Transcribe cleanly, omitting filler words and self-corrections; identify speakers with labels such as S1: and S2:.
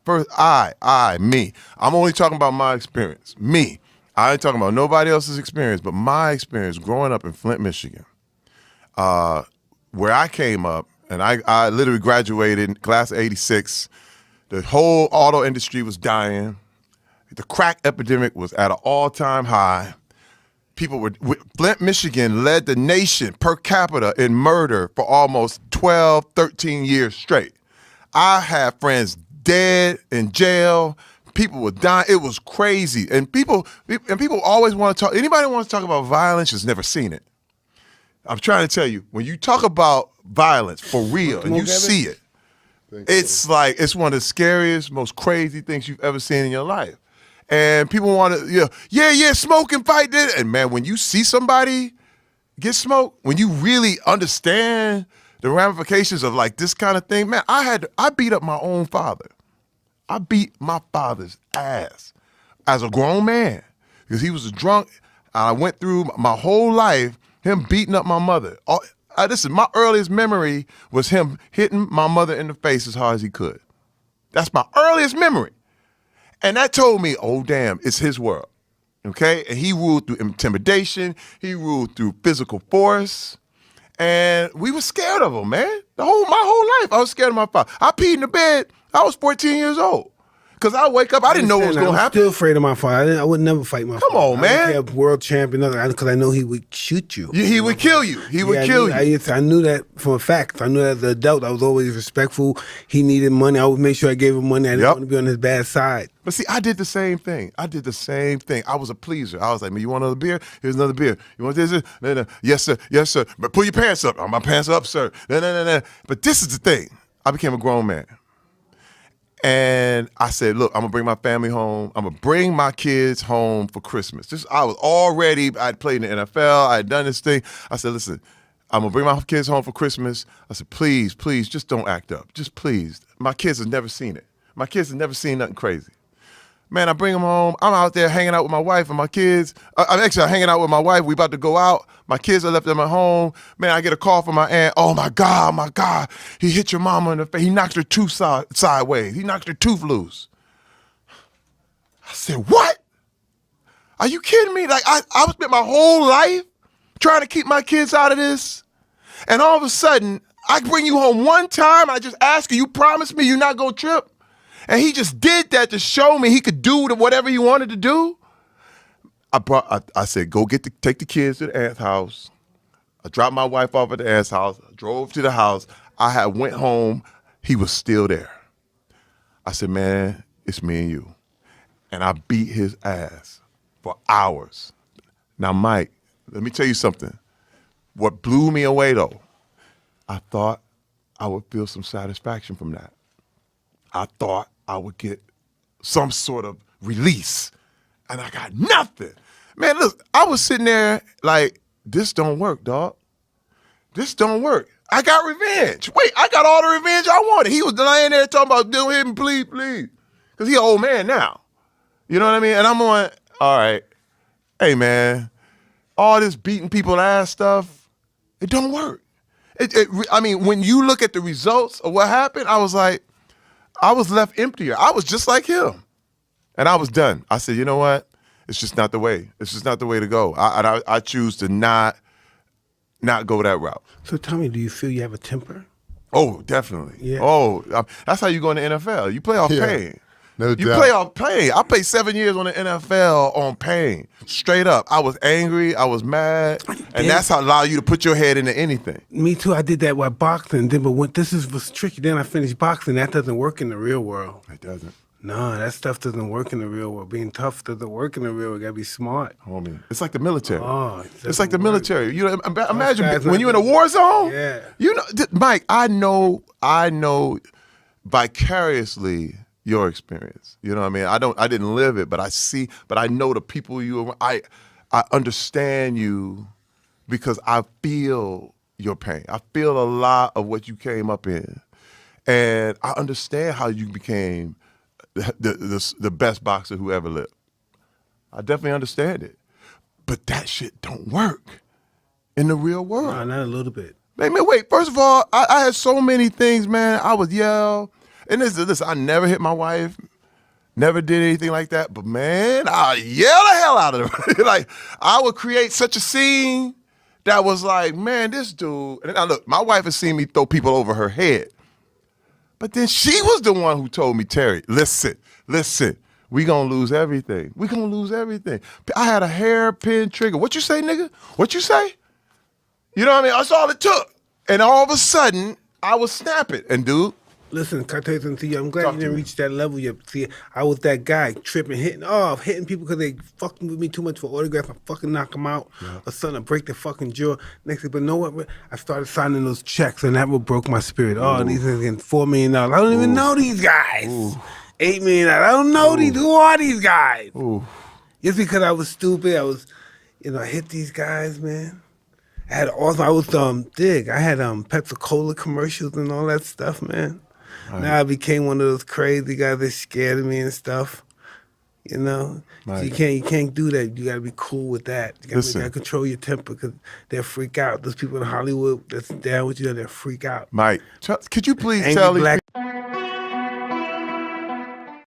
S1: First, me. I'm only talking about my experience. Me. I ain't talking about nobody else's experience, but my experience growing up in Flint, Michigan, where I came up, and I literally graduated in class of '86. The whole auto industry was dying. The crack epidemic was at an all-time high. Flint, Michigan led the nation per capita in murder for almost 12, 13 years straight. I had friends dead in jail. People were dying. It was crazy. And people always want to talk. Anybody wants to talk about violence has never seen it. I'm trying to tell you, when you talk about violence for real and you see it, it's like, it's one of the scariest, most crazy things you've ever seen in your life. And people want to, yeah, smoke and fight. And man, when you see somebody get smoked, when you really understand the ramifications of like this kind of thing, man, I beat up my own father. I beat my father's ass as a grown man because he was a drunk. I went through my whole life him beating up my mother. Listen, my earliest memory was him hitting my mother in the face as hard as he could. That's my earliest memory. And that told me, oh, damn, it's his world, okay? And he ruled through intimidation. He ruled through physical force. And we were scared of him, man. My whole life, I was scared of my father. I peed in the bed. I was 14 years old. Because I wake up, I didn't know what was going to happen.
S2: I'm still afraid of my father. I would never fight my father.
S1: Come on, man.
S2: I don't care, world champion, because I know he would shoot you.
S1: He would kill you. He would kill you.
S2: I knew that for a fact. I knew that as an adult, I was always respectful. He needed money. I would make sure I gave him money. I didn't want to be on his bad side.
S1: But see, I did the same thing. I was a pleaser. I was like, man, you want another beer? Here's another beer. You want this? No. Yes, sir. Yes, sir. But pull your pants up. My pants up, sir. No. But this is the thing. I became a grown man. And I said, look, I'm gonna bring my family home. I'm gonna bring my kids home for Christmas. I'd played in the NFL. I had done this thing. I said, listen, I'm gonna bring my kids home for Christmas. I said, please, just don't act up. Just please. My kids have never seen it. My kids have never seen nothing crazy. Man, I bring them home. I'm out there hanging out with my wife and my kids. I'm hanging out with my wife. We about to go out. My kids are left at my home. Man, I get a call from my aunt. Oh my God. He hit your mama in the face. He knocked her tooth sideways. He knocked her tooth loose. I said, what? Are you kidding me? Like I spent my whole life trying to keep my kids out of this. And all of a sudden, I bring you home one time. I just ask you promise me you're not gonna trip? And he just did that to show me he could do whatever he wanted to do. I said, take the kids to the aunt's house. I dropped my wife off at the aunt's house. I drove to the house. I went home. He was still there. I said, man, it's me and you. And I beat his ass for hours. Now, Mike, let me tell you something. What blew me away, though, I thought I would feel some satisfaction from that. I thought I would get some sort of release, and I got nothing. Man, look, I was sitting there like, this don't work, dog. This don't work. I got revenge. Wait, I got all the revenge I wanted. He was laying there talking about, do him, please. Because he an old man now. You know what I mean? And I'm going, all right, hey, man, all this beating people ass stuff, it don't work. I mean, when you look at the results of what happened, I was like, I was left emptier. I was just like him. And I was done. I said, you know what? It's just not the way. It's just not the way to go. I choose to not go that route.
S2: So tell me, do you feel you have a temper?
S1: Oh, definitely.
S2: Yeah.
S1: Oh, that's how you go in the NFL. You play off pain.
S3: No doubt.
S1: You play off pain. I played 7 years on the NFL on pain. Straight up. I was angry. I was mad. And that's how allow you to put your head into anything.
S2: Me too. I did that with boxing. But was tricky. Then I finished boxing. That doesn't work in the real world.
S1: It doesn't.
S2: No, that stuff doesn't work in the real world. Being tough doesn't work in the real world. You gotta be smart.
S1: Homie, it's like the military.
S2: Oh,
S1: it's like the military. You know, imagine when you're in a war zone.
S2: Yeah.
S1: You know, Mike, I know vicariously your experience. You know what I mean? I didn't live it, but I know the people I understand you because I feel your pain. I feel a lot of what you came up in. And I understand how you became the best boxer who ever lived. I definitely understand it. But that shit don't work in the real world.
S2: No, not a little bit.
S1: Man, wait, first of all, I had so many things, man. I would yell. And listen, I never hit my wife, never did anything like that. But man, I yell the hell out of her. Like I would create such a scene that was like, man, this dude. And now look, my wife has seen me throw people over her head, but then she was the one who told me, Terry, listen, we gonna lose everything. We gonna lose everything. I had a hairpin trigger. What you say, nigga? What you say? You know what I mean? That's all it took. And all of a sudden, I was snapping. And dude,
S2: listen, can I tell you something to you? I'm glad
S1: Talk
S2: you
S1: to
S2: didn't
S1: me.
S2: reach that level yet. See, I was that guy tripping, hitting people because they fucking with me too much for autographs. I fucking knock them out or something, I break their fucking jaw. Next thing, but know what? I started signing those checks, and that what broke my spirit. Oh, these niggas getting $4 million. I don't even know these guys. $8 million. I don't know these. Who are these guys? Just because I was stupid, I hit these guys, man. I had Dig. I had Pepsi-Cola commercials and all that stuff, man.
S1: Right.
S2: Now I became one of those crazy guys that scared of me and stuff. You know, so you can't do that. You gotta be cool with that. You gotta control your temper because they'll freak out. Those people in Hollywood that's down with you, they'll freak out.
S1: Mike, could you please
S2: Angry
S1: tell these
S2: black
S1: people?